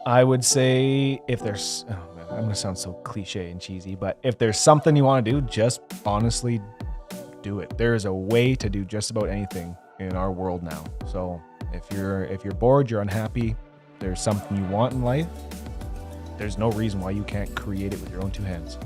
I would say if there's, oh man, I'm going to sound so cliche and cheesy, but if there's something you want to do, just honestly do it. There is a way to do just about anything in our world now. So if you're bored, you're unhappy, there's something you want in life, there's no reason why you can't create it with your own two hands.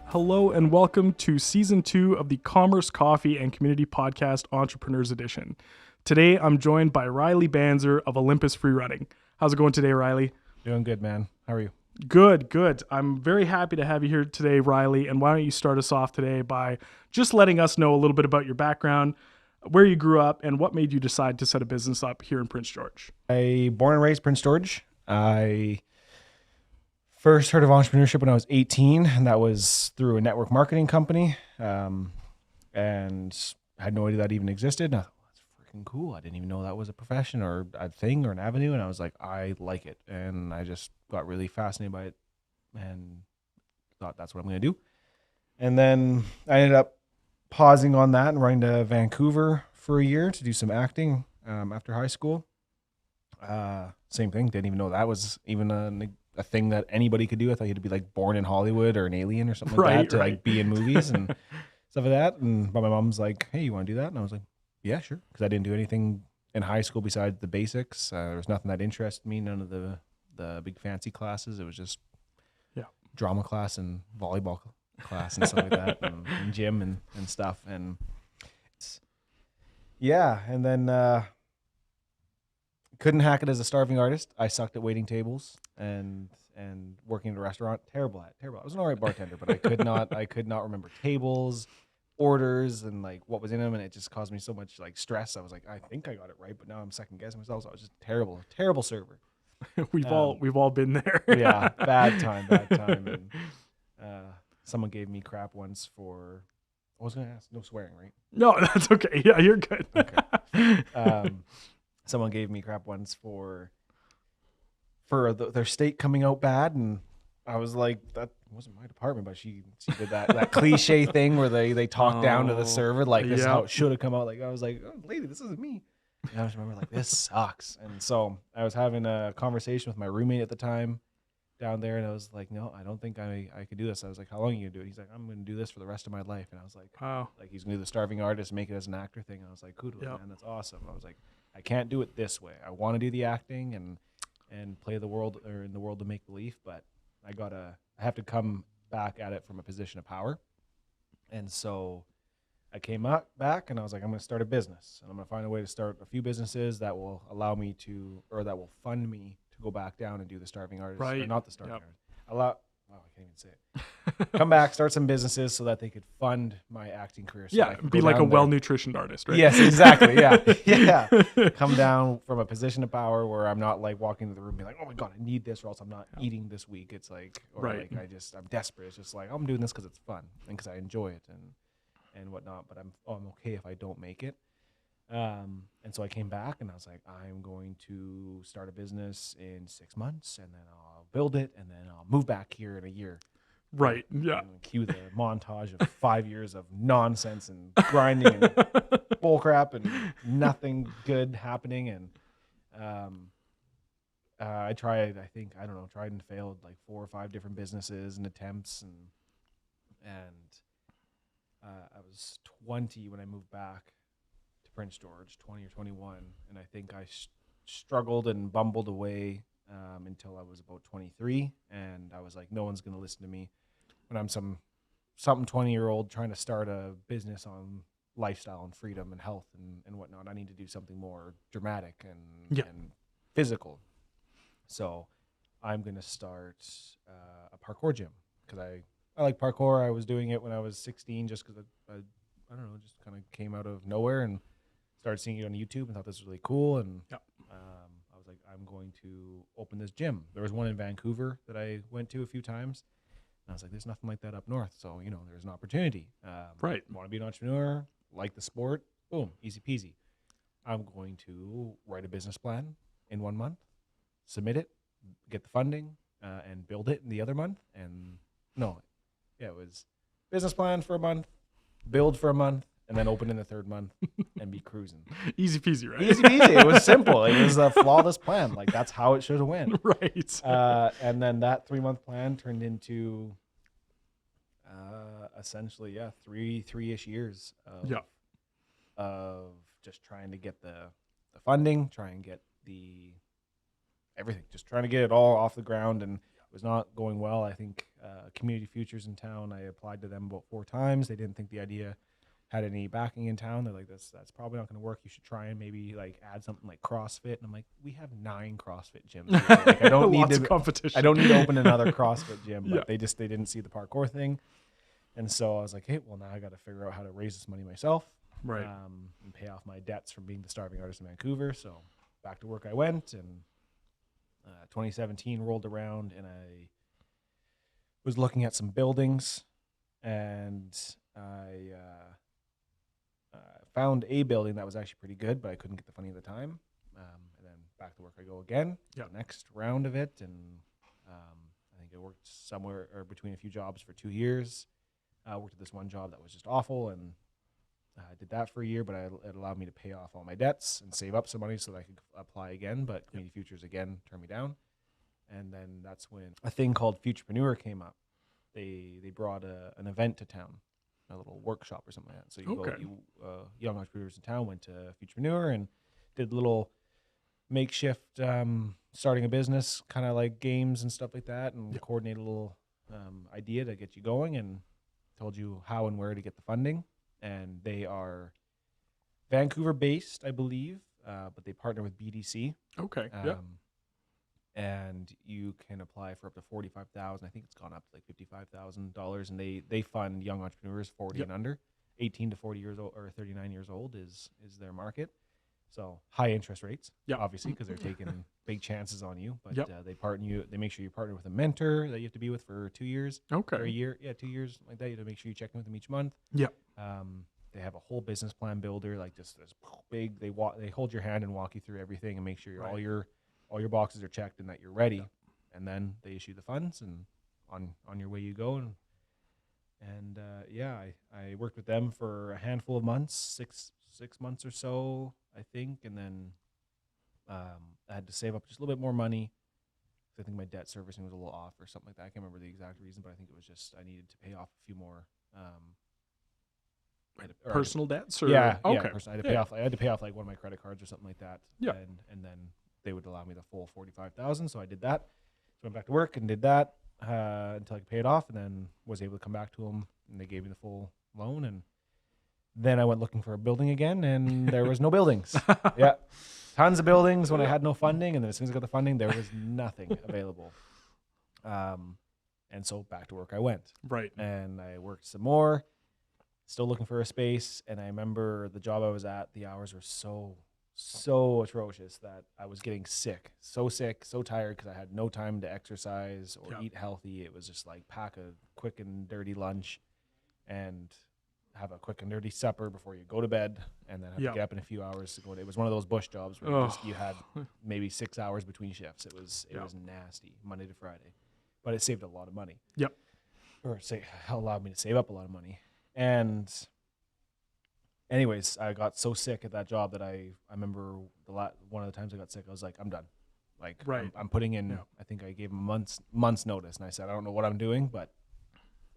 Hello and welcome to Season 2 of the Commerce, Coffee, and Community Podcast Entrepreneurs Edition. Today, I'm joined by Riley Banzer of Olympus Freerunning. How's it going today, Riley? Doing good, man. How are you? Good. I'm very happy to have you here today, Riley. And why don't you start us off today by just letting us know a little bit about your background, where you grew up, and what made you decide to set a business up here in Prince George? I born and raised Prince George. I first heard of entrepreneurship when I was 18, and that was through a network marketing company. And I had no idea that even existed. And I thought, well, that's freaking cool. I didn't even know that was a profession or a thing or an avenue. And I was like, I like it. And I just got really fascinated by it and thought that's what I'm going to do. And then I ended up pausing on that and running to Vancouver for a year to do some acting after high school. Same thing. Didn't even know that was even a thing that anybody could do. I thought you had to be like born in Hollywood or an alien or something like that to like be in movies and stuff like that. But my mom's like, hey, you want to do that? And I was like, yeah, sure. Because I didn't do anything in high school besides the basics. There was nothing that interested me. None of the big fancy classes. It was just drama class and volleyball class and stuff like that and gym and stuff. And yeah. And then couldn't hack it as a starving artist. I sucked at waiting tables and working at a restaurant. Terrible. I was an all right bartender, but I could not remember tables, orders, and like what was in them, and it just caused me so much like stress. I was like, I think I got it right, but now I'm second guessing myself. So I was just terrible server. We've all been there. Yeah, bad time. And someone gave me crap once for. I was gonna ask, no swearing, right? No, that's okay. Yeah, you're good. Okay. Someone gave me crap once for their steak coming out bad, and I was like, that wasn't my department, but she did that cliche thing where they talk down to the server like this is how it should have come out. Like I was like, oh, lady, this isn't me. And I just remember like this sucks. And so I was having a conversation with my roommate at the time down there, and I was like, no, I don't think I could do this. I was like, how long are you gonna do it? He's like, I'm gonna do this for the rest of my life. And I was like, wow, like he's gonna do the starving artist, make it as an actor thing. And I was like, kudos, man, that's awesome. I was like, I can't do it this way. I want to do the acting and play the world or in the world of make believe, but I have to come back at it from a position of power. And so I came back and I was like, I'm going to start a business, and I'm going to find a way to start a few businesses that will allow me to, or that will fund me to go back down and do the starving artist, or not the starving artist. I can't even say it. Come back, start some businesses so that they could fund my acting career. So be like a well-nutritioned artist, right? Yes, exactly. Yeah. Come down from a position of power where I'm not like walking into the room and be like, oh my God, I need this or else I'm not eating this week. It's like, like I'm desperate. It's just like, I'm doing this because it's fun and because I enjoy it and whatnot, but I'm okay if I don't make it. And so I came back and I was like, I'm going to start a business in 6 months, and then I'll build it, and then I'll move back here in a year. Right. Yeah. And cue the montage of 5 years of nonsense and grinding and bullcrap and nothing good happening. And I tried and failed like 4 or 5 different businesses and attempts, and I was 20 when I moved back to Prince George, 20 or 21, and I think I struggled and bumbled away until I was about 23, and I was like, no one's going to listen to me when I'm some 20-year-old trying to start a business on lifestyle and freedom and health and whatnot. I need to do something more dramatic and physical. So I'm going to start a parkour gym because I like parkour. I was doing it when I was 16 just because I don't know, just kind of came out of nowhere and started seeing it on YouTube and thought this was really cool. And I was like, I'm going to open this gym. There was one in Vancouver that I went to a few times. And I was like, there's nothing like that up north. So, there's an opportunity. Want to be an entrepreneur, like the sport. Boom, easy peasy. I'm going to write a business plan in 1 month, submit it, get the funding, and build it in the other month. And no, yeah, it was business plan for a month, build for a month, and then open in the third month and be cruising. Easy peasy, right? Easy peasy. It was simple. It was a flawless plan. Like that's how it should have went. Right. And then that 3-month plan turned into essentially, three-ish years of just trying to get the funding, try and get everything, just trying to get it all off the ground, and it was not going well. I think Community Futures in town, I applied to them about 4 times. They didn't think the idea had any backing in town. They're like, that's probably not going to work. You should try and maybe like add something like CrossFit. And I'm like, we have 9 CrossFit gyms here. Like, I don't need competition. I don't need to open another CrossFit gym. But they didn't see the parkour thing. And so I was like, hey, well, now I got to figure out how to raise this money myself. Right. And pay off my debts from being the starving artist in Vancouver. So back to work I went, and 2017 rolled around, and I was looking at some buildings, and I found a building that was actually pretty good, but I couldn't get the funding at the time. And then back to work I go again. Yep. The next round of it, and I think I worked somewhere or between a few jobs for 2 years. I worked at this one job that was just awful, and I did that for a year, but it allowed me to pay off all my debts and save up some money so that I could apply again. But Community Futures again turned me down, and then that's when a thing called Futurepreneur came up. They brought an event to town, a little workshop or something like that. So young entrepreneurs in town went to Futurepreneur and did a little makeshift starting a business, kind of like games and stuff like that, and coordinate a little idea to get you going, and told you how and where to get the funding. And they are Vancouver based, I believe, but they partner with BDC. Okay. And you can apply for up to $45,000. I think it's gone up to like $55,000, and they fund young entrepreneurs 40 and under. 18 to 40 years old or 39 years old is their market. So high interest rates, obviously, because they're taking big chances on you. But they make sure you partner with a mentor that you have to be with for 2 years. Okay. Or a year, 2 years like that. You have to make sure you check in with them each month. Yeah. They have a whole business plan builder, like just this big. They hold your hand and walk you through everything and make sure all your boxes are checked and that you're ready. And then they issue the funds, and on your way you go. And I worked with them for a handful of months, six months or so, I think, and then I had to save up just a little bit more money. I think my debt servicing was a little off or something like that. I can't remember the exact reason, but I think it was just I needed to pay off a few more personal debts. Or? Okay. I had to pay off like one of my credit cards or something like that. Yeah. And then they would allow me the full $45,000, so I did that. So I went back to work and did that until I could pay it off, and then was able to come back to them, and they gave me the full loan. And then I went looking for a building again, and there was no buildings. Tons of buildings when I had no funding, and then as soon as I got the funding, there was nothing available. And so back to work I went. Right. And I worked some more, still looking for a space. And I remember the job I was at, the hours were so atrocious that I was getting sick, so tired, because I had no time to exercise or eat healthy. It was just like pack a quick and dirty lunch and have a quick and dirty supper before you go to bed, and then have to get up in a few hours to go to. It was one of those bush jobs where you had maybe 6 hours between shifts. It was nasty, Monday to Friday, but it saved a lot of money. Allowed me to save up a lot of money. And anyways, I got so sick at that job that I remember one of the times I got sick, I was like, I'm done. Like, I'm putting in, I think I gave him a month's notice, and I said, I don't know what I'm doing, but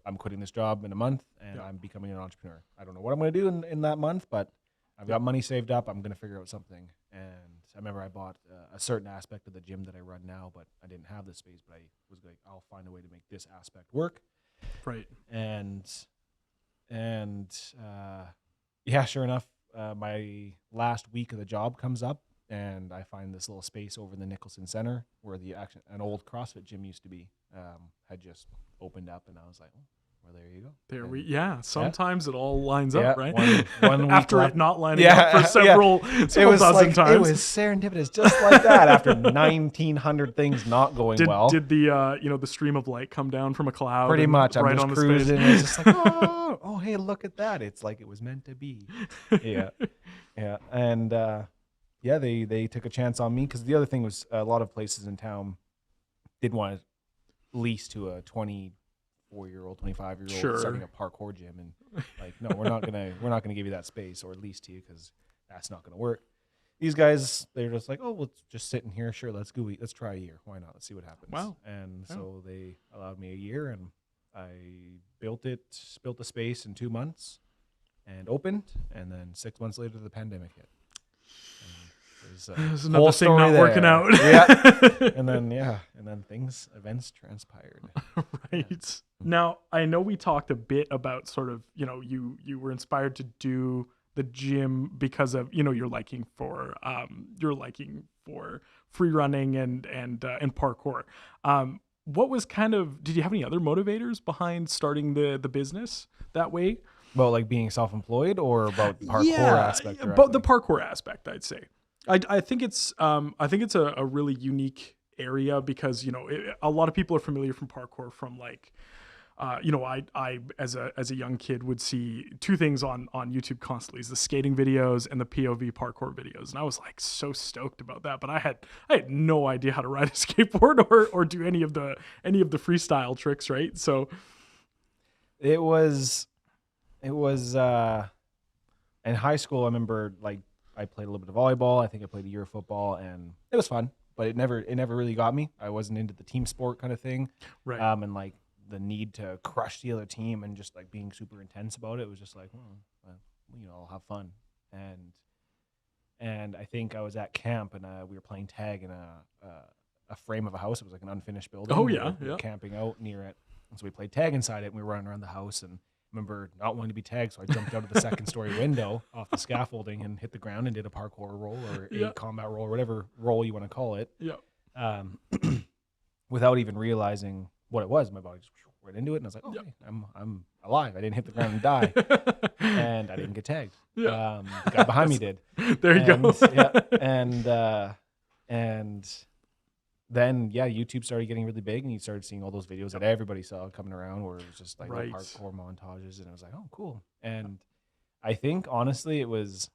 I'm quitting this job in a month, and I'm becoming an entrepreneur. I don't know what I'm going to do in that month, but I've got money saved up. I'm going to figure out something. And I remember I bought a certain aspect of the gym that I run now, but I didn't have the space, but I was like, I'll find a way to make this aspect work. Right. And sure enough, my last week of the job comes up, and I find this little space over in the Nicholson Center where an old CrossFit gym used to be, had just opened up, and I was like, oh, well, there you go. Sometimes it all lines up, right? One week after left. it not lining up for several dozen times. It was serendipitous, just like that. After 1,900 things not going well, did the the stream of light come down from a cloud? Pretty much. I'm right just on cruising. The it's just like, oh, hey, look at that! It's like it was meant to be. And they took a chance on me, because the other thing was a lot of places in town didn't want to lease to a 24-year-old, 25-year-old Sure. starting a parkour gym, and like, no, we're not gonna give you that space or lease to you because that's not gonna work. These guys, they're just like, oh, let's just sit in here. Sure, let's try a year. Why not? Let's see what happens. Wow. And so they allowed me a year, and I built the space in 2 months, and opened. And then 6 months later, the pandemic hit. There's another thing not working out. Yeah. And then events transpired. Right. Yeah. Now, I know we talked a bit about sort of, you were inspired to do the gym because of, your liking for free running and parkour. What was did you have any other motivators behind starting the business that way? Well, like being self-employed, or about the parkour aspect? But the parkour aspect, I'd say. I think it's a really unique area because, a lot of people are familiar from parkour from like, I as a young kid would see two things on YouTube constantly: is the skating videos and the POV parkour videos. And I was like so stoked about that, but I had no idea how to ride a skateboard or do any of the freestyle tricks, right? So it was in high school. I remember, like, I played a little bit of volleyball. I think I played a year of football, and it was fun, but it never really got me. I wasn't into the team sport kind of thing. Right. And like the need to crush the other team and just like being super intense about it was just like, I'll have fun. And I think I was at camp, and we were playing tag in a frame of a house. It was like an unfinished building. Oh, We yeah, were yeah. camping out near it. And so we played tag inside it, and we were running around the house, and I remember not wanting to be tagged, so I jumped out of the second story window off the scaffolding and hit the ground and did a parkour roll or a combat roll or whatever roll you want to call it. Yeah. Without even realizing what it was. My body just right into it, and I was like, hey, I'm alive. I didn't hit the ground and die. And I didn't get tagged. Yeah. The guy behind me did. There you go. And then YouTube started getting really big, and you started seeing all those videos that everybody saw coming around, where it was just like little parkour montages, and I was like, oh, cool. And I think honestly, it was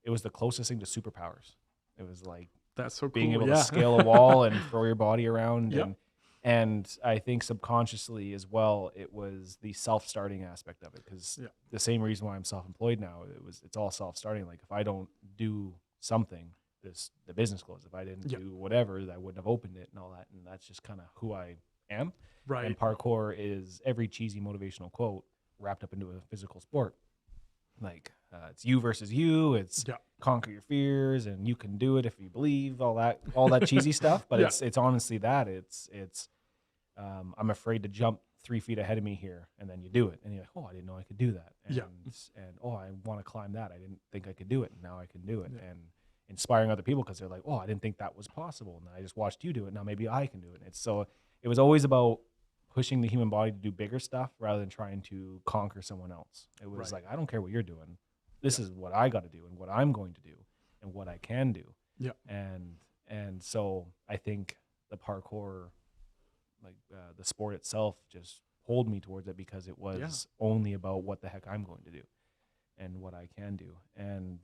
the closest thing to superpowers. It was like, that's so cool. Being able to scale a wall and throw your body around. Yep. And I think subconsciously as well, it was the self-starting aspect of it, because the same reason why I'm self-employed now, it's all self-starting. Like, if I don't do something, the business closed. If I didn't do whatever, I wouldn't have opened it and all that. And that's just kind of who I am. Right. And parkour is every cheesy motivational quote wrapped up into a physical sport. Like, it's you versus you. It's conquer your fears, and you can do it if you believe, all that cheesy stuff. But it's honestly that it's I'm afraid to jump 3 feet ahead of me here, and then you do it, and you're like, oh, I didn't know I could do that. And oh, I want to climb that. I didn't think I could do it, and now I can do it. And inspiring other people, because they're like, oh, I didn't think that was possible, and I just watched you do it. Now maybe I can do it. It was always about pushing the human body to do bigger stuff rather than trying to conquer someone else. It was like, I don't care what you're doing. This is what I got to do, and what I'm going to do, and what I can do. Yeah. And so I think the parkour, like the sport itself, just pulled me towards it, because it was only about what the heck I'm going to do and what I can do. And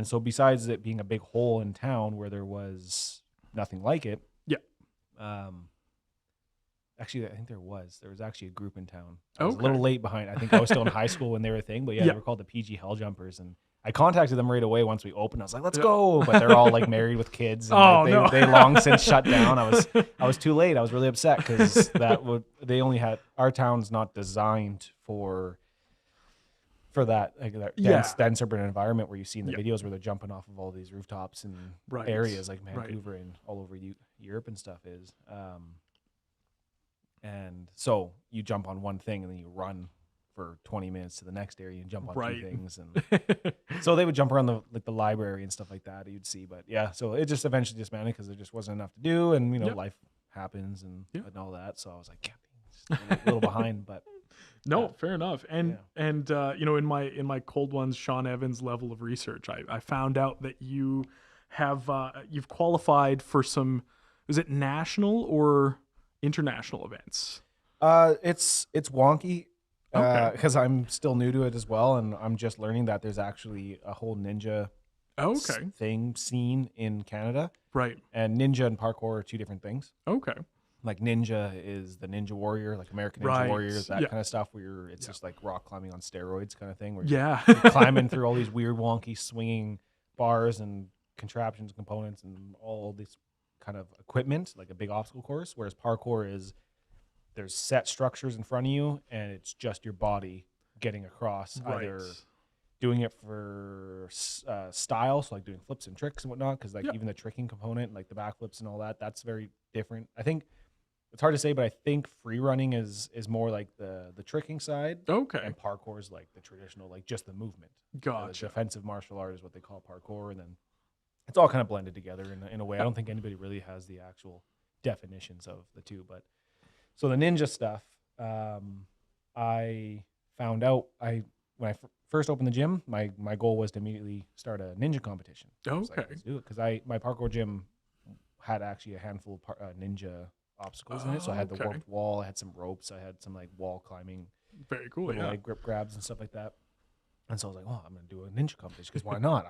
so besides it being a big hole in town where there was nothing like it, actually, I think there was actually a group in town. I was a little late behind. I think I was still in high school when they were a thing, but they were called the PG Hell Jumpers, and I contacted them right away once we opened. I was like, let's go. But they're all like married with kids, and they long since shut down. I was too late. I was really upset, because they only had, our town's not designed for that, like that dense urban environment where you see in the videos where they're jumping off of all these rooftops and areas like Vancouver and all over Europe and stuff is. And so you jump on one thing, and then you run for 20 minutes to the next area and jump on two things. And so they would jump around the library and stuff like that you'd see. But so it just eventually disbanded, because there just wasn't enough to do, and life happens and all that. So I was like, a little behind, but no, fair enough. And in my cold ones, Sean Evans level of research, I found out that you have you've qualified for some, is it national or international events? It's wonky, because I'm still new to it as well, and I'm just learning that there's actually a whole ninja scene in Canada. Right. And ninja and parkour are two different things. Okay. Like Ninja is the Ninja Warrior, like American Ninja Right. Warriors, that Yeah. kind of stuff, where it's just like rock climbing on steroids kind of thing, where Yeah. you're climbing through all these weird, wonky, swinging bars and contraptions, components, and all this kind of equipment, like a big obstacle course. Whereas parkour is there's set structures in front of you, and it's just your body getting across, either doing it for style, so like doing flips and tricks and whatnot, because like even the tricking component, like the backflips and all that, that's very different. I think it's hard to say, but I think free running is more like the tricking side. Okay. And parkour is like the traditional, like just the movement. Gotcha. The defensive martial art is what they call parkour, and then it's all kind of blended together in a way. I don't think anybody really has the actual definitions of the two, but so the ninja stuff, I found out when I first opened the gym, my goal was to immediately start a ninja competition. I was like, let's do it, because my parkour gym had actually a handful of ninja obstacles in it. So I had the warped wall, I had some ropes, I had some like wall climbing, very cool, leg grip grabs and stuff like that. And so I was like, oh, I'm gonna do a ninja competition, because why not?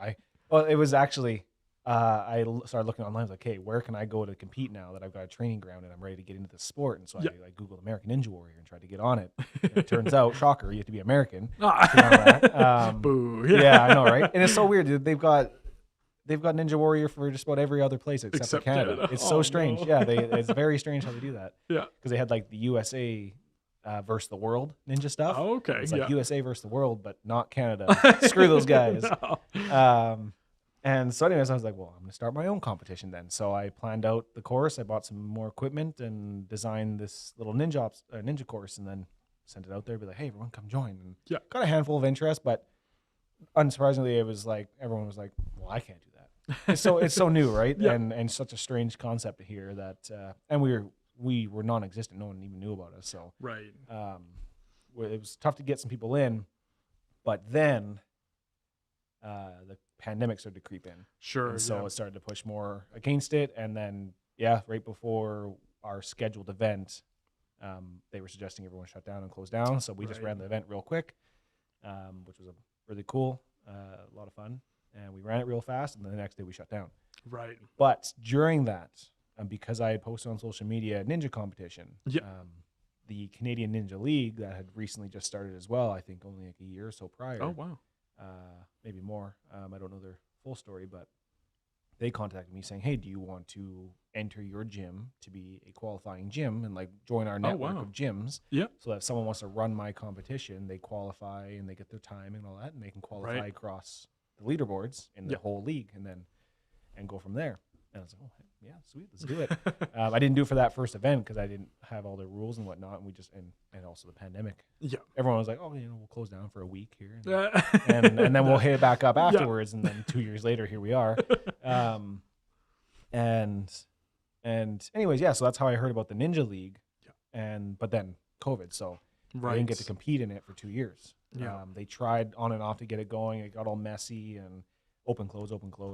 It was actually I started looking online. I was like, hey, where can I go to compete now that I've got a training ground and I'm ready to get into the sport? And so I Googled American Ninja Warrior and tried to get on it. And it turns out, shocker, you have to be American. Boo. Yeah, I know, right? And it's so weird, dude. They've got Ninja Warrior for just about every other place except for Canada. It's so strange. No. Yeah, it's very strange how they do that. Yeah, because they had like the USA versus the world ninja stuff. Oh, okay. It's like USA versus the world, but not Canada. Screw those guys. No. And so anyways, I was like, well, I'm going to start my own competition then. So I planned out the course. I bought some more equipment and designed this little ninja course, and then sent it out there. Be like, hey, everyone, come join. And got a handful of interest, but unsurprisingly, it was like everyone was like, well, I can't do that. It's so new, right? And such a strange concept to hear that. And we were non-existent. No one even knew about us. So right. It was tough to get some people in, but then the pandemic started to creep in. Sure. And so it started to push more against it. And then, right before our scheduled event, they were suggesting everyone shut down and close down. So we just ran the event real quick, which was really cool, a lot of fun. And we ran it real fast. And then the next day we shut down. Right. But during that, because I had posted on social media a ninja competition, the Canadian Ninja League that had recently just started as well, I think only like a year or so prior. Oh, wow. Maybe more. I don't know their full story, but they contacted me saying, hey, do you want to enter your gym to be a qualifying gym and like join our network of gyms? Yeah. So that if someone wants to run my competition, they qualify and they get their time and all that, and they can qualify across the leaderboards in the whole league and go from there. And I was like, oh, yeah, sweet, let's do it. I didn't do it for that first event because I didn't have all the rules and whatnot, and we just and also the pandemic. Yeah, everyone was like, oh, we'll close down for a week here, and then we'll hit it back up afterwards. And then 2 years later, here we are. And anyways, so that's how I heard about the Ninja League. But then COVID, so I didn't get to compete in it for 2 years. They tried on and off to get it going. It got all messy and open close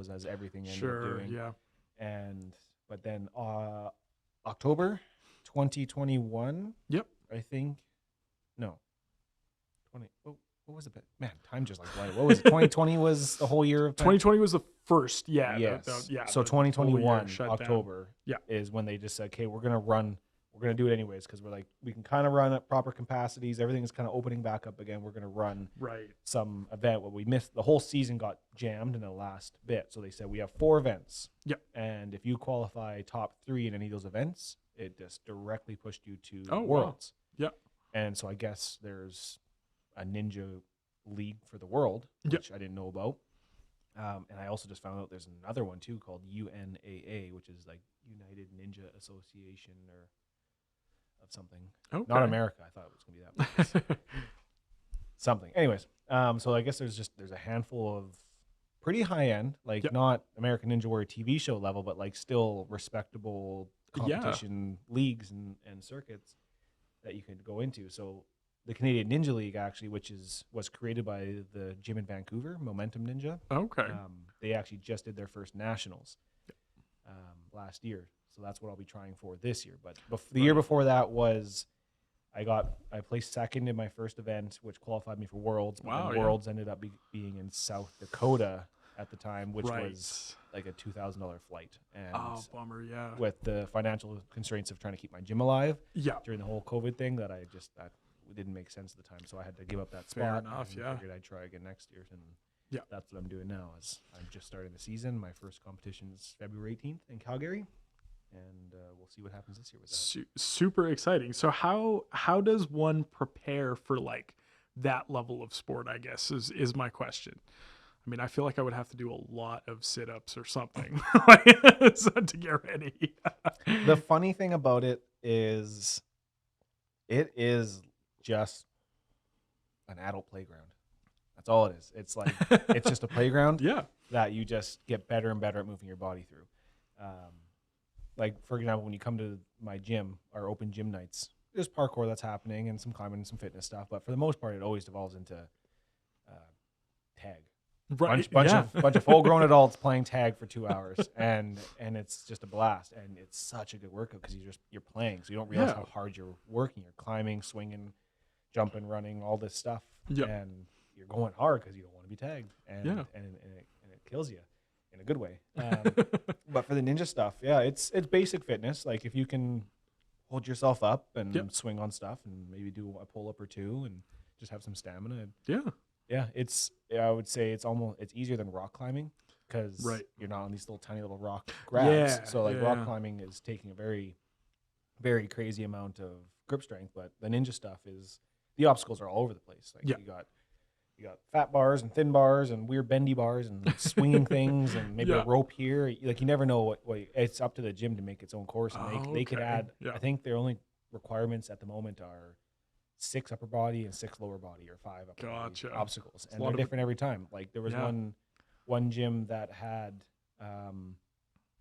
as everything ended up doing. Yeah. But then October 2021. Yep. I think. No. 20. What was it? Man, time just like flies. What was it? 2020 was the whole year of 2020 was the first. Yeah. Yes. So 2021 October is when they just said, okay, we're gonna do it anyways, because we're like, we can kind of run at proper capacities. Everything is kind of opening back up again. We're gonna run some event. What we missed, the whole season got jammed in the last bit. So they said we have 4 events. Yep. And if you qualify top 3 in any of those events, it just directly pushed you to Worlds. Wow. Yep. And so I guess there's a ninja league for the world, which I didn't know about. And I also just found out there's another one too called UNAA, which is like United Ninja Association or of something. Okay. Not America. I thought it was going to be that. Something. Anyways, so I guess there's a handful of pretty high end, like not American Ninja Warrior TV show level, but like still respectable competition leagues and circuits that you can go into. So the Canadian Ninja League, actually, which was created by the gym in Vancouver, Momentum Ninja. Okay. They actually just did their first nationals last year. So that's what I'll be trying for this year. But the year before that was, I placed second in my first event, which qualified me for Worlds. But Worlds ended up being in South Dakota at the time, which Right. was like a $2,000 flight. And Oh, bummer. Yeah. with the financial constraints of trying to keep my gym alive Yeah. during the whole COVID thing, that didn't make sense at the time. So I had to give up that Fair spot. enough, And yeah. figured I'd try again next year. And Yeah. that's what I'm doing now. Is I'm just starting the season. My first competition is February 18th in Calgary. And we'll see what happens this year with that. Super exciting. So how does one prepare for like that level of sport, I guess is my question. I mean, I feel like I would have to do a lot of sit-ups or something to get ready. The funny thing about it is just an adult playground. That's all it is. It's like it's just a playground Yeah. that you just get better and better at moving your body through. Like, for example, when you come to my gym, our open gym nights, there's parkour that's happening and some climbing and some fitness stuff. But for the most part, it always devolves into tag. Right. Bunch yeah. of full-grown adults playing tag for 2 hours, and it's just a blast. And it's such a good workout because you're playing, so you don't realize Yeah. how hard you're working. You're climbing, swinging, jumping, running, all this stuff, Yeah. and you're going hard because you don't want to be tagged, and Yeah. and it kills you in a good way. But for the ninja stuff, yeah, it's basic fitness. Like if you can hold yourself up and Yep. swing on stuff, and maybe do a pull up or two, and just have some stamina. Yeah. Yeah, I would say it's easier than rock climbing because Right. you're not on these tiny little rock grabs. Yeah, So like yeah, rock yeah. climbing is taking a very, very crazy amount of grip strength, but the ninja stuff is the obstacles are all over the place. Like Yeah. you got fat bars and thin bars and weird bendy bars and swinging things and maybe Yeah. a rope here. Like you never know what it's up to the gym to make its own course, and they could Okay. add. Yeah. I think their only requirements at the moment are 6 upper body and 6 lower body, or 5 upper Gotcha. body obstacles, and lot they're of- different every time. Like there was Yeah. one gym that had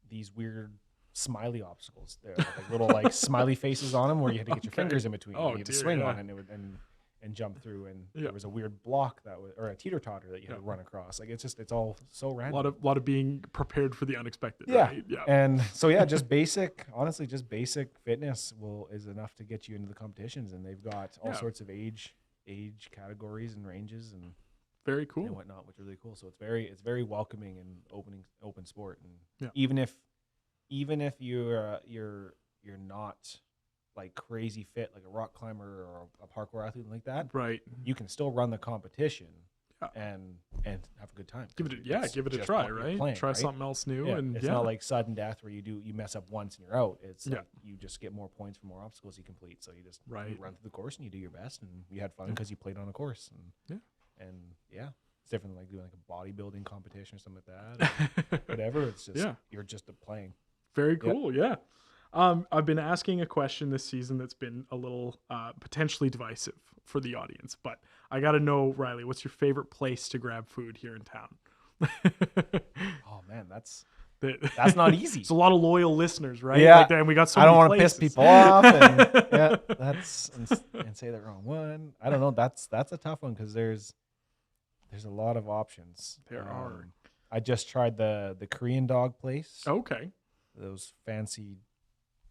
these weird smiley obstacles. They're like little like smiley faces on them where you had to get your Okay. fingers in between. Oh, and you had to dear, swing yeah. on it and it would and jump through. And Yeah. there was a weird block or a teeter totter that you had to Yeah. run across. Like it's all so A random. lot of being prepared for the unexpected. Yeah. Right? Yeah. And so yeah, just basic fitness is enough to get you into the competitions, and they've got all Yeah. sorts of age categories and ranges and Very cool. whatnot, which is really cool. So it's very welcoming and open sport. And Yeah. even if you're not like crazy fit, like a rock climber or a parkour athlete like that, Right. you can still run the competition Yeah. and have a good time. Give it It's a just try, you're right? playing, Try right? something else new, Yeah, and it's not like sudden death where you mess up once and you're out. It's Yeah. like you just get more points for more obstacles you complete. So you just Right. you run through the course and you do your best, and you had fun because you played on a course. And it's different than like doing like a bodybuilding competition or something like that, or whatever. It's just Yeah. you're just playing. Very cool. Yeah. I've been asking a question this season that's been a little potentially divisive for the audience, but I got to know, Riley, what's your favorite place to grab food here in town? Oh man, that's That's not easy. It's a lot of loyal listeners, right? Yeah. Like, and we got so I don't many want to piss places. people off, and say the wrong one. I don't know. That's a tough one because there's a lot of options. There are. I just tried the Korean dog place. Okay. Those fancy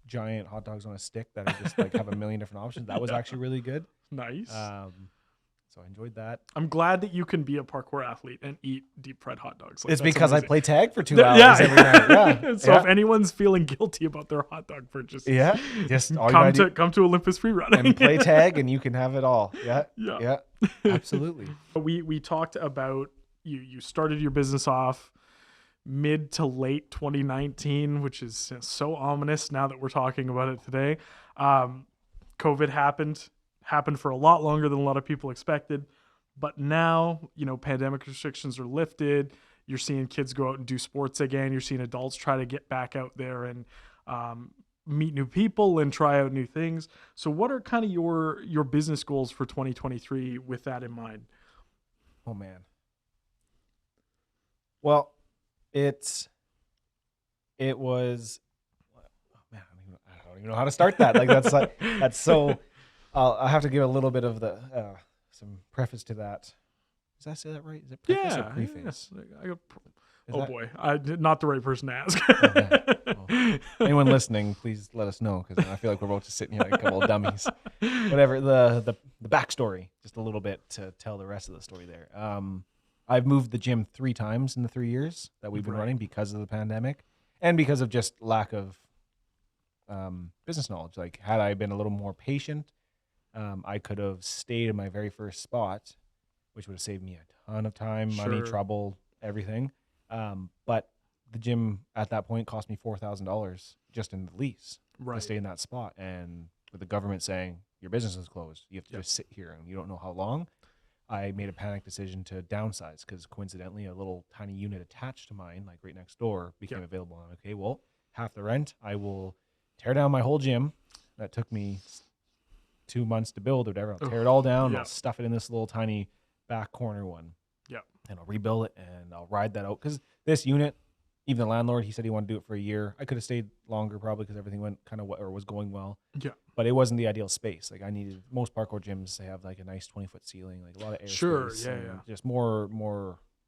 giant hot dogs on a stick that are just like have a million different options. That was actually really good. Nice. So I enjoyed that. I'm glad that you can be a parkour athlete and eat deep fried hot dogs. Like, It's that's because amazing. I play tag for 2 hours Yeah. every night. Yeah. So yeah. if anyone's feeling guilty about their hot dog purchase, Yeah. Just all you gotta do come to Olympus Freerunning and play tag, and you can have it all. Yeah. Yeah. Yeah. Absolutely. We talked about you started your business off mid to late 2019, which is so ominous now that we're talking about it today. COVID happened for a lot longer than a lot of people expected, but now, pandemic restrictions are lifted. You're seeing kids go out and do sports again. You're seeing adults try to get back out there and meet new people and try out new things. So what are kind of your business goals for 2023 with that in mind? Oh man. Well, it was. Oh, man, I don't even know how to start that. Like that's so. I have to give a little bit of the some preface to that. Does I say that right? Is it preface or preface? Boy, not the right person to ask. Okay. Well, anyone listening, please let us know, because I feel like we're both just sitting here like a couple of dummies. Whatever, the backstory, just a little bit to tell the rest of the story there. I've moved the gym 3 times in the 3 years that we've been Right. running because of the pandemic and because of just lack of business knowledge. Like, had I been a little more patient, I could have stayed in my very first spot, which would have saved me a ton of time, money, Sure. trouble, everything. But the gym at that point cost me $4,000 just in the lease to Right. stay in that spot. And with the government saying your business is closed, you have to just sit here and you don't know how long. I made a panic decision to downsize because coincidentally a little tiny unit attached to mine, like right next door, became available. I'm like, okay, well, half the rent, I will tear down my whole gym that took me 2 months to build or whatever. I'll tear it all down. Yeah. I'll stuff it in this little tiny back corner one. Yeah. And I'll rebuild it and I'll ride that out. Because this unit, even the landlord, he said he wanted to do it for a year. I could have stayed longer probably because everything went kind of or was going well. Yeah. But it wasn't the ideal space. Like I needed most parkour gyms. They have like a nice 20-foot ceiling, like a lot of air Sure. space. Yeah. and Yeah. Just more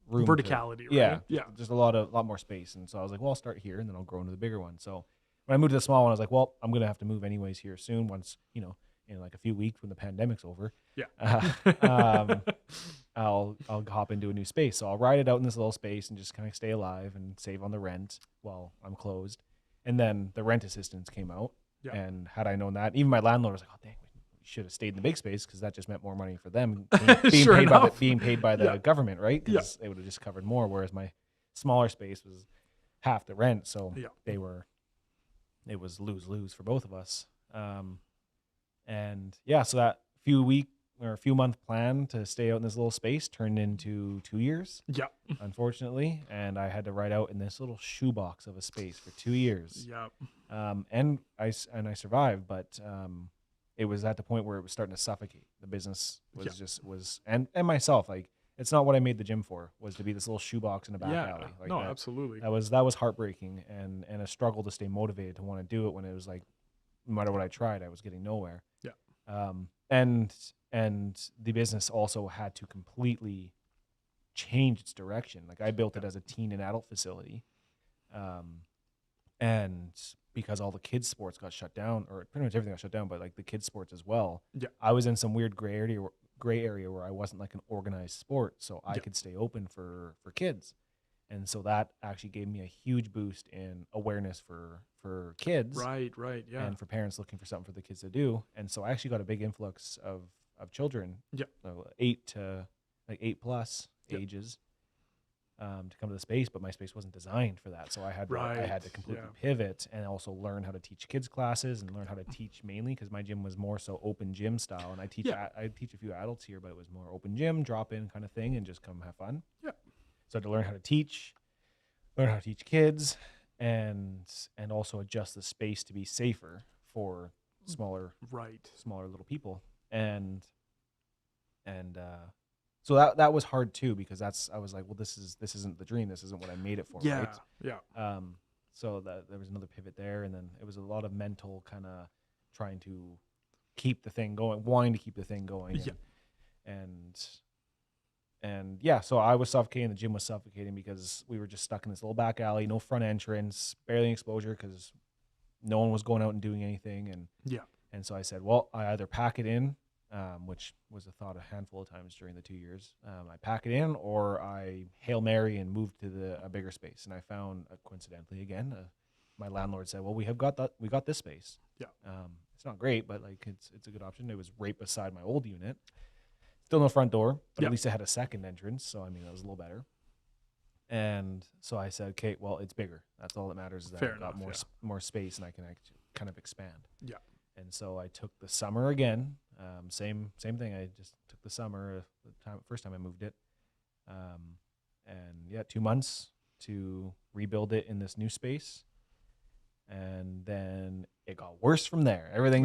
room. Verticality. Yeah. Right? Yeah. Just a lot more space. And so I was like, well, I'll start here and then I'll grow into the bigger one. So when I moved to the small one, I was like, well, I'm gonna have to move anyways here soon. Once in like a few weeks when the pandemic's over. Yeah. I'll hop into a new space. So I'll ride it out in this little space and just kind of stay alive and save on the rent while I'm closed. And then the rent assistance came out. Yeah. And had I known that, even my landlord was like, oh, dang, we should have stayed in the big space because that just meant more money for them Sure enough. being paid by the Yeah. government, right? Yeah. Because it would have just covered more, whereas my smaller space was half the rent. So Yeah. it was lose-lose for both of us. And yeah, so that few month plan to stay out in this little space turned into 2 years, Yeah. unfortunately. And I had to ride out in this little shoebox of a space for 2 years. Yeah. And I survived, but it was at the point where it was starting to suffocate. The business was and myself, like, it's not what I made the gym for, was to be this little shoebox in a back alley. Like no, that, absolutely. that was heartbreaking and a struggle to stay motivated to want to do it when it was like, no matter what I tried, I was getting nowhere. Yeah. And the business also had to completely change its direction. Like I built it as a teen and adult facility. And because all the kids sports got shut down, or pretty much everything got shut down, but like the kids sports as well. Yeah. I was in some weird gray area where I wasn't like an organized sport. So I could stay open for kids. And so that actually gave me a huge boost in awareness for kids. Right. Yeah. And for parents looking for something for the kids to do. And so I actually got a big influx of children, 8 plus ages, to come to the space, but my space wasn't designed for that. So I had to completely pivot and also learn how to teach kids classes and learn how to teach mainly because my gym was more so open gym style. And I teach a few adults here, but it was more open gym, drop in kind of thing and just come have fun. Yeah. So I had to learn how to teach kids and also adjust the space to be safer for smaller little people. And so that was hard too, because I was like, well, this isn't the dream. This isn't what I made it for. Right? Yeah. So that there was another pivot there. And then it was a lot of mental kind of trying to keep the thing going, wanting to keep the thing going. And yeah, so I was suffocating. The gym was suffocating because we were just stuck in this little back alley, no front entrance, barely any exposure because no one was going out and doing anything. And so I said, well, I either pack it in, which was a thought a handful of times during the 2 years. I pack it in, or I Hail Mary and move to a bigger space. And I found, coincidentally again, my landlord said, well, we got this space. Yeah. It's not great, but like it's a good option. It was right beside my old unit. Still no front door, but at least it had a second entrance. So, I mean, that was a little better. And so I said, okay, well, it's bigger. That's all that matters, is that I've got more space and I can actually kind of expand. Yeah. And so I took the summer again. Same thing. I just took the summer, first time I moved it. And 2 months to rebuild it in this new space. And then it got worse from there. Everything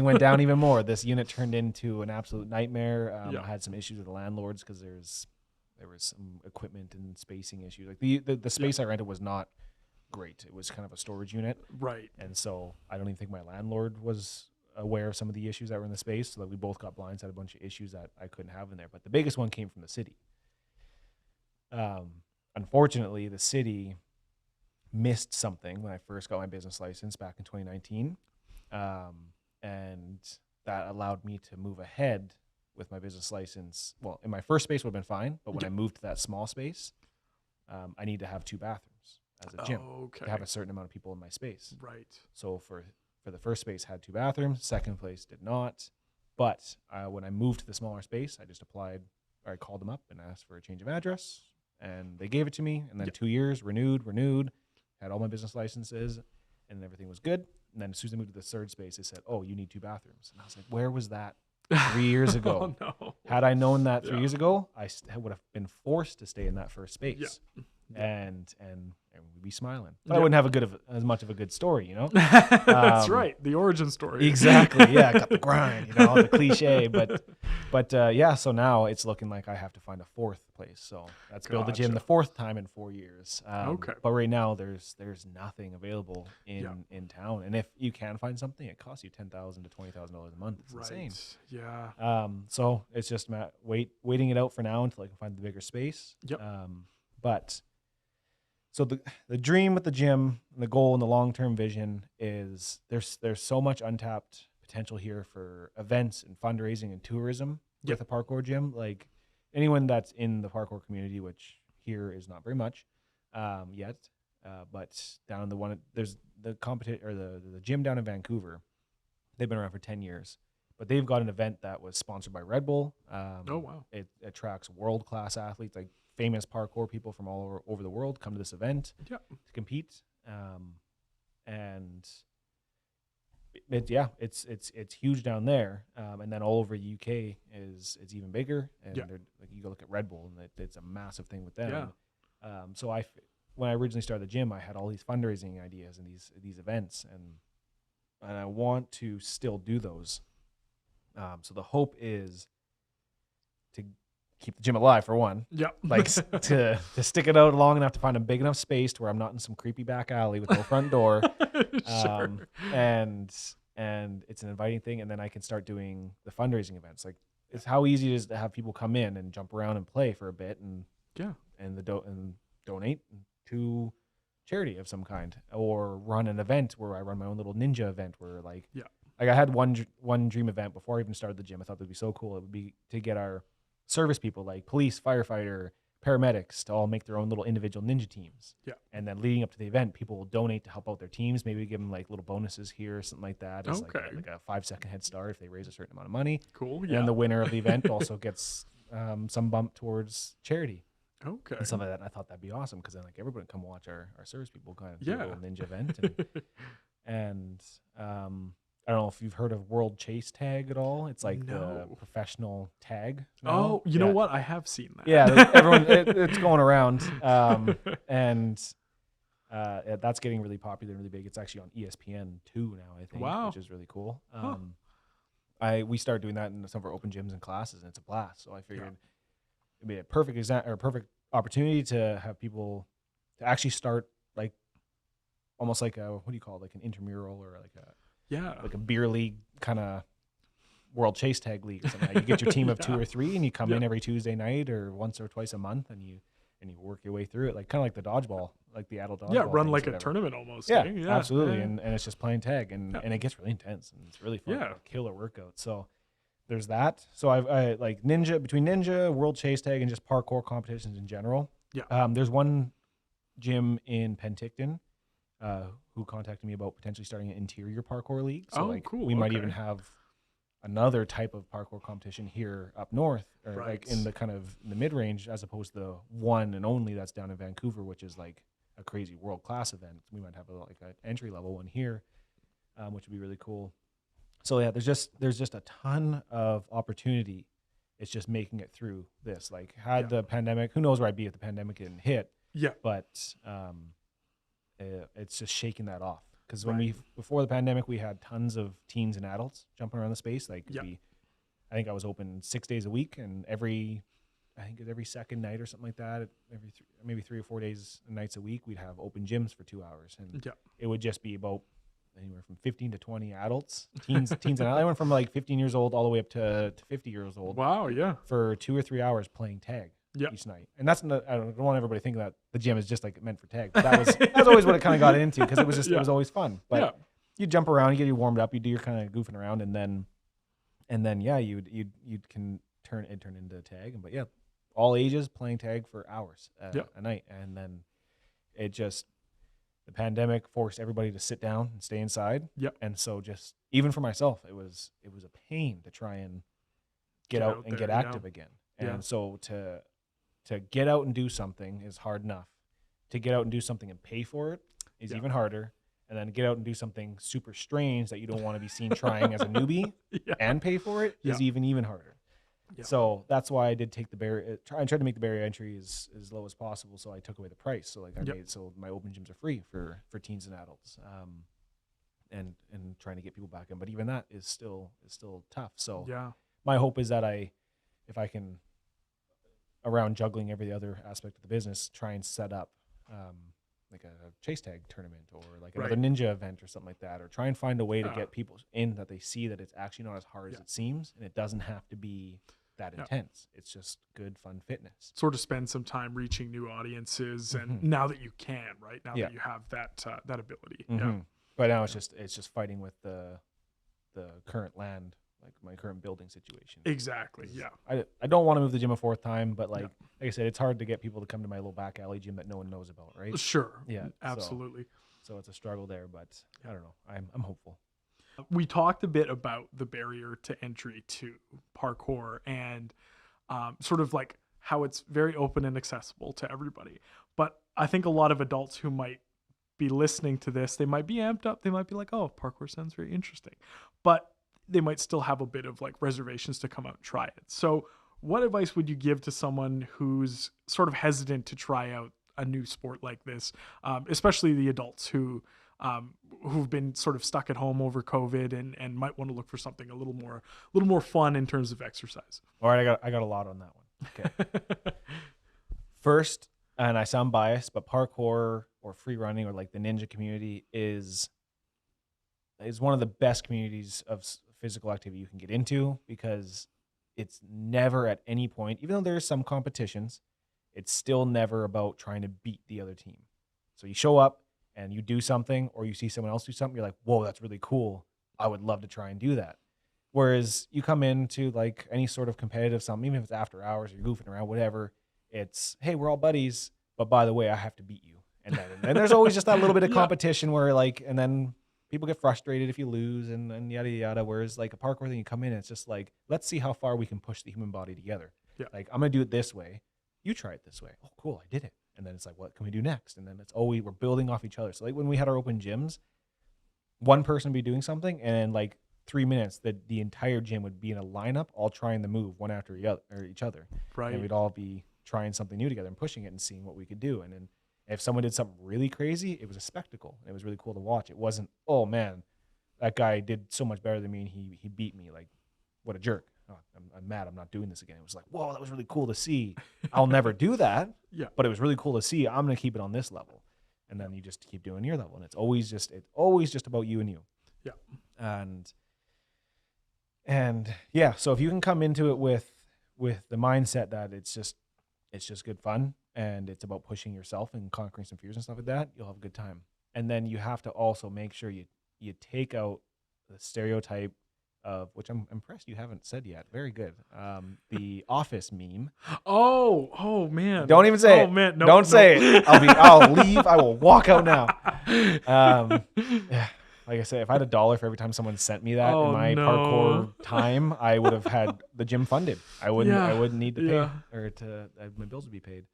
went down even more. This unit turned into an absolute nightmare. I had some issues with the landlords because there was some equipment and spacing issues. Like the space I rented was not great. It was kind of a storage unit. Right. And so I don't even think my landlord was aware of some of the issues that were in the space. So that we both got blinds, had a bunch of issues that I couldn't have in there. But the biggest one came from the city. Unfortunately, the city missed something when I first got my business license back in 2019. And that allowed me to move ahead with my business license. Well, in my first space would have been fine, but when I moved to that small space, I need to have 2 bathrooms as a gym to have a certain amount of people in my space. Right. So for the first space had 2 bathrooms, second place did not. But when I moved to the smaller space, I just applied, or I called them up and asked for a change of address, and they gave it to me. And then 2 years, renewed, had all my business licenses, and everything was good. And then as soon as I moved to the third space, they said, "Oh, you need 2 bathrooms." And I was like, "Where was that 3 years ago?" Oh, no. Had I known that 3 years ago, I would have been forced to stay in that first space, and we'd be smiling. But I wouldn't have as much of a good story, you know. That's right, the origin story. Exactly. Yeah, got the grind, you know, the cliche. But yeah. So now it's looking like I have to find a 4th place. So that's build the gym the 4th time in 4 years. But right now there's nothing available in town, and if you can find something, it costs you $10,000 to $20,000 a month. It's insane. Yeah. So it's just waiting it out for now until I can find the bigger space. Yep. But so the dream with the gym, and the goal and the long-term vision is there's so much untapped potential here for events and fundraising and tourism with a parkour gym. Like anyone that's in the parkour community, which here is not very much yet, but down in there's the competition or the gym down in Vancouver. They've been around for 10 years, but they've got an event that was sponsored by Red Bull. Oh wow! It attracts world-class athletes, like famous parkour people from all over the world come to this event to compete. And it's huge down there. And then all over the UK it's even bigger. And like you go look at Red Bull, and it's a massive thing with them. So when I originally started the gym, I had all these fundraising ideas and these events, and I want to still do those. So the hope is to keep the gym alive, for one. Like to stick it out long enough to find a big enough space to where I'm not in some creepy back alley with no front door. And it's an inviting thing, and then I can start doing the fundraising events. Like, it's how easy it is to have people come in and jump around and play for a bit and donate to charity of some kind, or run an event where I run my own little ninja event where like I had one dream event before I even started the gym. I thought that'd be so cool. It would be to get our service people like police, firefighter, paramedics to all make their own little individual ninja teams. And then leading up to the event, people will donate to help out their teams. Maybe give them like little bonuses here or something like that. It's like a 5-second head start if they raise a certain amount of money. Cool. And the winner of the event also gets some bump towards charity. And stuff like that. And I thought that'd be awesome, because then like everybody would come watch our service people kind of do a little ninja event. And I don't know if you've heard of World Chase Tag at all. It's like the professional tag. Oh, you know what? I have seen that. Yeah, everyone, it's going around. And that's getting really popular and really big. It's actually on ESPN2 now, I think, which is really cool. We started doing that in some of our open gyms and classes, and it's a blast. So I figured it'd be a perfect perfect opportunity to have people to actually start like almost like what do you call it? Like an intramural or like a beer league kind of World Chase Tag League or something. You get your team of 2 or 3, and you come in every Tuesday night or once or twice a month, and you work your way through it, like kind of like the dodgeball, like the adult dodgeball. Run like a tournament almost. Absolutely. And it's just playing tag, and it gets really intense, and it's really fun. Killer workout. So there's that. So I like between ninja, World Chase Tag, and just parkour competitions in general. There's one gym in Penticton who contacted me about potentially starting an interior parkour league. So cool. We might even have another type of parkour competition here up north, or like in the kind of the mid-range, as opposed to the one and only that's down in Vancouver, which is like a crazy world-class event. We might have like an entry-level one here, which would be really cool. So yeah, there's just a ton of opportunity. It's just making it through this. Like, had the pandemic, who knows where I'd be if the pandemic didn't hit. But it's just shaking that off. Because before the pandemic, we had tons of teens and adults jumping around the space. Like I think I was open 6 days a week, and every second night or something like that, maybe 3 or 4 days nights a week, we'd have open gyms for 2 hours, and it would just be about anywhere from 15 to 20 adults, teens and I went from like 15 years old all the way up to 50 years old. Wow, for 2 or 3 hours playing tag. Each night. And that's I don't want everybody to think that the gym is just like meant for tag. But that's always what it kind of got into, because it was just it was always fun. But you jump around, you get you warmed up, you do your kind of goofing around, and then you'd can turned into tag. But yeah, all ages playing tag for hours a night. And then the pandemic forced everybody to sit down and stay inside. Yep. And so just even for myself, it was a pain to try and get out and get active again. And so to get out and do something is hard enough. To get out and do something and pay for it is even harder. And then get out and do something super strange that you don't want to be seen trying as a newbie and pay for it is even harder. Yeah. So that's why I did take the barrier. I tried to make the barrier entry as low as possible. So I took away the price. So like I made so my open gyms are free for teens and adults, and trying to get people back in. But even that is still tough. So my hope is that if I can, around juggling every other aspect of the business, try and set up like a chase tag tournament or like another ninja event or something like that, or try and find a way to get people in that they see that it's actually not as hard as it seems, and it doesn't have to be that intense. It's just good, fun fitness. Sort of spend some time reaching new audiences, and now that you can, right now that you have that ability. But now it's just fighting with the current land, like my current building situation. Exactly. Yeah. I don't want to move the gym a fourth time, but like I said, it's hard to get people to come to my little back alley gym that no one knows about, right? Sure. Yeah. Absolutely. So it's a struggle there, but I don't know. I'm hopeful. We talked a bit about the barrier to entry to parkour and sort of like how it's very open and accessible to everybody. But I think a lot of adults who might be listening to this, they might be amped up. They might be like, oh, parkour sounds very interesting. But they might still have a bit of like reservations to come out and try it. So what advice would you give to someone who's sort of hesitant to try out a new sport like this, especially the adults who've been sort of stuck at home over COVID and might want to look for something a little more fun in terms of exercise? All right, I got a lot on that one. Okay. First, and I sound biased, but parkour or free running or like the ninja community is one of the best communities of physical activity you can get into, because it's never at any point, even though there's some competitions, it's still never about trying to beat the other team. So you show up and you do something, or you see someone else do something, you're like, whoa, that's really cool. I would love to try and do that. Whereas you come into like any sort of competitive something, even if it's after hours or you're goofing around, whatever, it's, hey, we're all buddies, but by the way, I have to beat you. And then there's always just that little bit of competition where like, and then people get frustrated if you lose and yada, yada. Whereas like a parkour thing, you come in and it's just like, let's see how far we can push the human body together. Yeah. Like, I'm going to do it this way. You try it this way. Oh, cool. I did it. And then it's like, what can we do next? And then it's always, we're building off each other. So like when we had our open gyms, one person would be doing something, and in like 3 minutes, the entire gym would be in a lineup, all trying the move one after each other. Right. And we'd all be trying something new together and pushing it and seeing what we could do. And then if someone did something really crazy, it was a spectacle. It was really cool to watch. It wasn't, oh man, that guy did so much better than me and he beat me. Like, what a jerk. Oh, I'm mad. I'm not doing this again. It was like, whoa, that was really cool to see. I'll never do that. But it was really cool to see. I'm going to keep it on this level. And then you just keep doing your level. And it's always just about you and you. Yeah. And yeah, so if you can come into it with the mindset that it's just good fun, and it's about pushing yourself and conquering some fears and stuff like that, you'll have a good time. And then you have to also make sure you take out the stereotype of, which I'm impressed you haven't said yet. Very good. The Office meme. Oh man. Don't even say it. Oh man, no. Don't say it. I'll leave. I will walk out now. Yeah. Like I said, if I had $1 for every time someone sent me that in my parkour time, I would have had the gym funded. I wouldn't need to pay or my bills would be paid.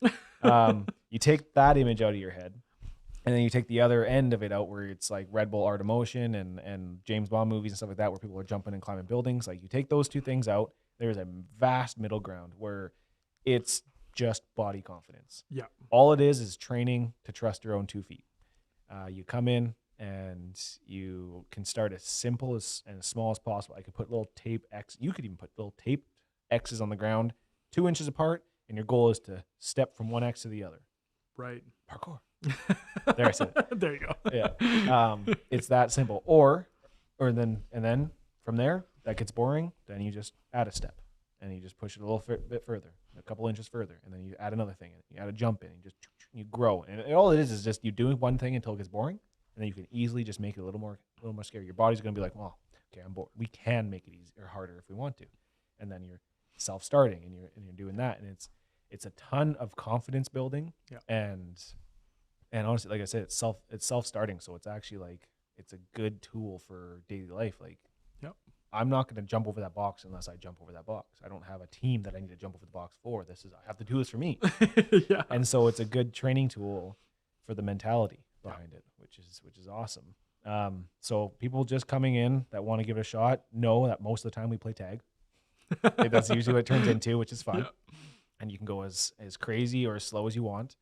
You take that image out of your head, and then you take the other end of it out, where it's like Red Bull Art of Motion and James Bond movies and stuff like that, where people are jumping and climbing buildings. Like, you take those two things out, there's a vast middle ground where it's just body confidence. Yeah. All it is training to trust your own 2 feet. You come in, and you can start as simple and as small as possible. I could put little tape X. You could even put little tape X's on the ground, 2 inches apart, and your goal is to step from one X to the other. Right. Parkour. There, I said it. There you go. Yeah. It's that simple. Or then from there, that gets boring. Then you just add a step, and you just push it a little bit further, a couple inches further, and then you add another thing. You add a jump in, and you grow. And all it is just you doing one thing until it gets boring. And then you can easily just make it a little more scary. Your body's going to be like, well, okay, I'm bored. We can make it easier or harder if we want to. And then you're self-starting, and you're doing that, and it's a ton of confidence building. Yeah. And honestly, like I said, it's self-starting, so it's actually like it's a good tool for daily life. Like, Yep. I'm not going to jump over that box unless I jump over that box. I don't have a team that I need to jump over the box for. I have to do this for me. Yeah. And so it's a good training tool for the mentality behind it, which is awesome. So people just coming in that want to give it a shot know that most of the time we play tag. Like, that's usually what it turns into, which is fun. Yeah. And you can go as crazy or as slow as you want.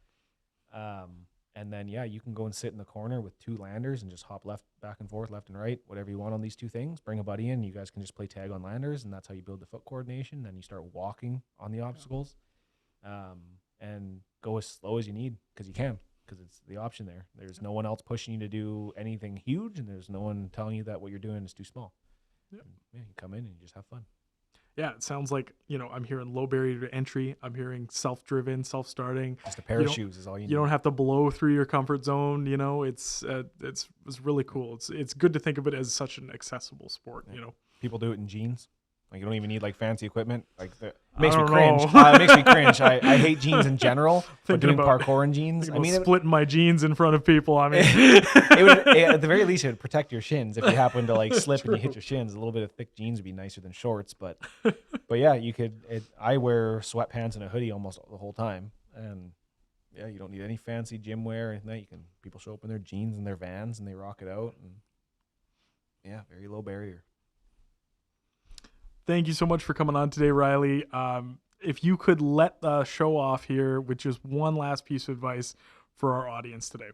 And then, you can go and sit in the corner with 2 landers and just hop back and forth, left and right, whatever you want on these 2 things. Bring a buddy in. You guys can just play tag on landers, and that's how you build the foot coordination. Then you start walking on the obstacles, and go as slow as you need because it's the option there. There's no one else pushing you to do anything huge, and there's no one telling you that what you're doing is too small. Yep. You come in and you just have fun. Yeah, it sounds like, I'm hearing low barrier to entry. I'm hearing self-driven, self-starting. Just a pair of shoes is all you need. You don't have to blow through your comfort zone. It's really cool. It's good to think of it as such an accessible sport. Yeah. People do it in jeans. Like, you don't even need like fancy equipment. Like, it makes makes me me cringe. cringe. It makes me cringe. I hate jeans in general. But Thinking doing about- parkour in jeans, Splitting my jeans in front of people. I mean, it would, at the very least, it would protect your shins if you happen to like slip and you hit True. your shins. A little bit of thick jeans would be nicer than shorts, but yeah, you could. I wear sweatpants and a hoodie almost the whole time, and yeah, you don't need any fancy gym wear or anything. People show up in their jeans and their Vans and they rock it out, and yeah, very low barrier. thank you so much for coming on today, Riley. If you could let the show off here with just one last piece of advice for our audience today.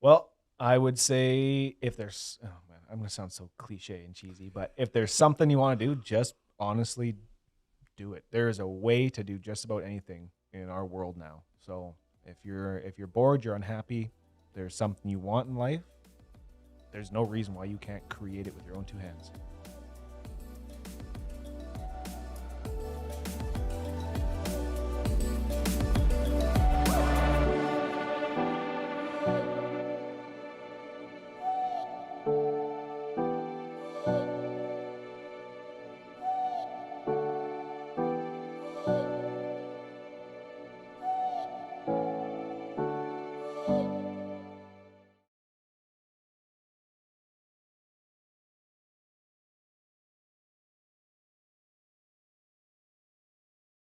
Well, I would say if there's, oh man, I'm going to sound so cliche and cheesy, but if there's something you want to do, just honestly do it. There is a way to do just about anything in our world now. So if you're bored, you're unhappy, there's something you want in life, there's no reason why you can't create it with your own 2 hands.